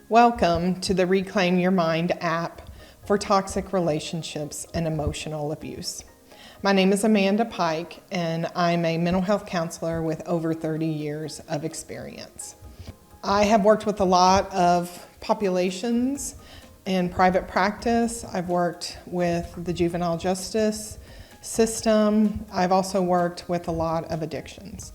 Welcome to the Reclaim Your Mind app for toxic relationships and emotional abuse. My name is Amanda Pike, and I'm a mental health counselor with over 30 years of experience. I have worked with a lot of populations in private practice. I've worked with the juvenile justice system. I've also worked with a lot of addictions.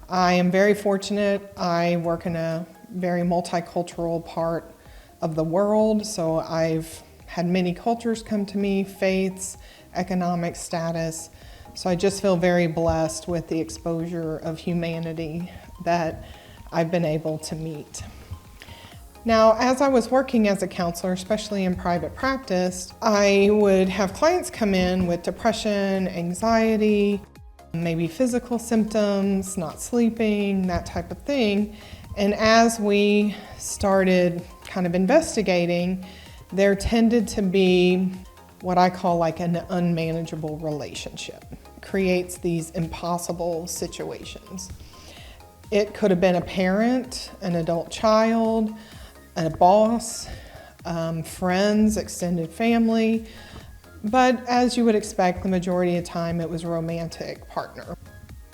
I am very fortunate. I work in a very multicultural part of the world, so I've had many cultures come to me, faiths, economic status. So I just feel very blessed with the exposure of humanity that I've been able to meet. Now, as I was working as a counselor, especially in private practice, I would have clients come in with depression, anxiety, maybe physical symptoms, not sleeping, that type of thing. And as we started kind of investigating, there tended to be what I call like an unmanageable relationship. It creates these impossible situations. It could have been a parent, an adult child, a boss, friends, extended family, but as you would expect, the majority of the time it was a romantic partner.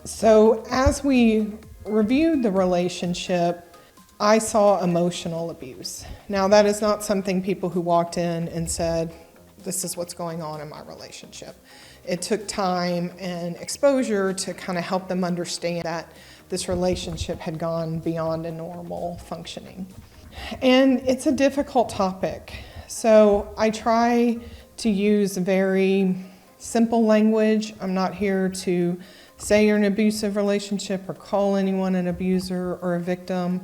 So as we reviewed the relationship, I saw emotional abuse. Now, that is not something people who walked in and said, this is what's going on in my relationship. It took time and exposure to kind of help them understand that this relationship had gone beyond a normal functioning. And it's a difficult topic. So I try to use very simple language. I'm not here to say you're in an abusive relationship or call anyone an abuser or a victim.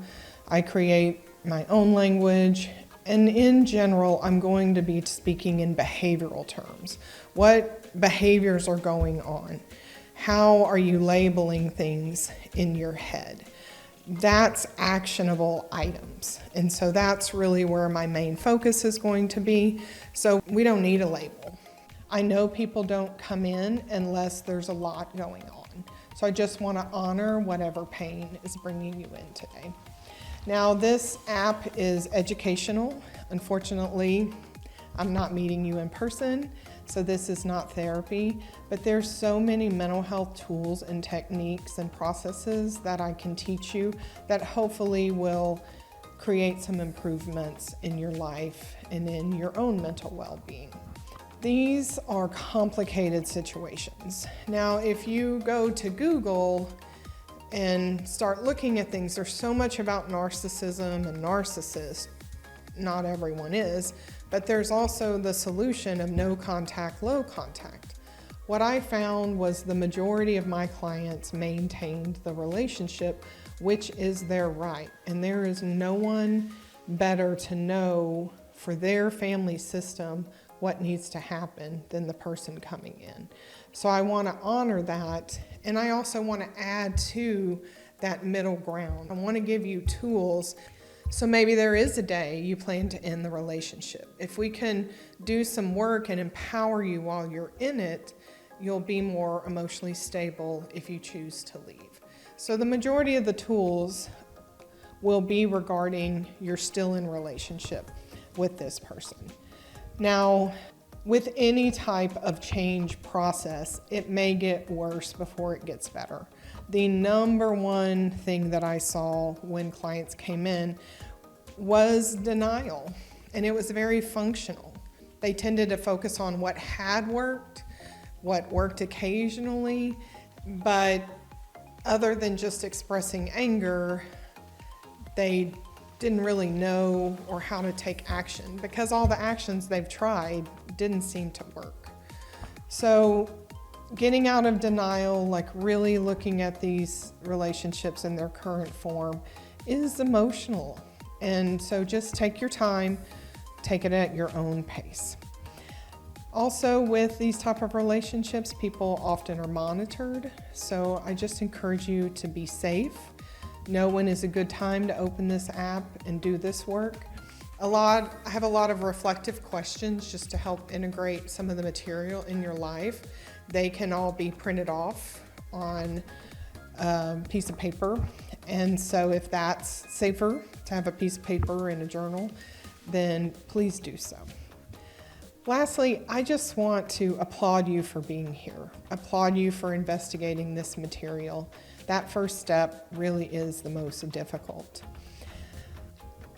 I create my own language. And in general, I'm going to be speaking in behavioral terms. What behaviors are going on? How are you labeling things in your head? That's actionable items. And so that's really where my main focus is going to be. So we don't need a label. I know people don't come in unless there's a lot going on. So I just want to honor whatever pain is bringing you in today. Now, this app is educational. Unfortunately, I'm not meeting you in person, so this is not therapy, but there's so many mental health tools and techniques and processes that I can teach you that hopefully will create some improvements in your life and in your own mental well-being. These are complicated situations. Now, if you go to Google and start looking at things, there's so much about narcissism and narcissists. Not everyone is, but there's also the solution of no contact, low contact. What I found was the majority of my clients maintained the relationship, which is their right. And there is no one better to know for their family system what needs to happen than the person coming in. So I want to honor that, and I also want to add to that middle ground. I want to give you tools. So maybe there is a day you plan to end the relationship. If we can do some work and empower you while you're in it, you'll be more emotionally stable if you choose to leave. So the majority of the tools will be regarding you're still in relationship with this person. Now, with any type of change process, it may get worse before it gets better. The number one thing that I saw when clients came in was denial, and it was very functional. They tended to focus on what had worked, what worked occasionally, but other than just expressing anger, they didn't really know or how to take action because all the actions they've tried didn't seem to work. So getting out of denial, like really looking at these relationships in their current form, is emotional. And so just take your time, take it at your own pace. Also, with these type of relationships, people often are monitored. So I just encourage you to be safe. Know when is a good time to open this app and do this work. I have a lot of reflective questions just to help integrate some of the material in your life. They can all be printed off on a piece of paper And so if that's safer to have a piece of paper and a journal, then please do so. Lastly, I just want to applaud you for being here, applaud you for investigating this material. That first step really is the most difficult.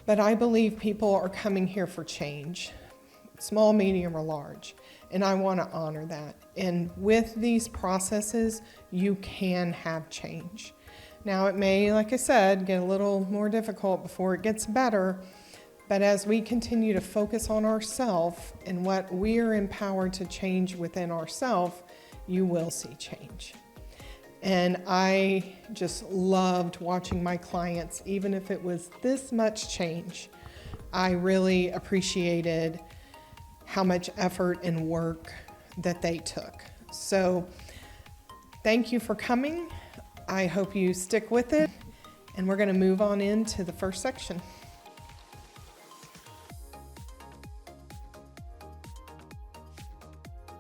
But I believe people are coming here for change, small, medium, or large, and I want to honor that. And with these processes, you can have change. Now, it may, like I said, get a little more difficult before it gets better, but as we continue to focus on ourselves and what we are empowered to change within ourselves, you will see change. And I just loved watching my clients, even if it was this much change. I really appreciated how much effort and work that they took. So thank you for coming. I hope you stick with it. And we're going to move on into the first section.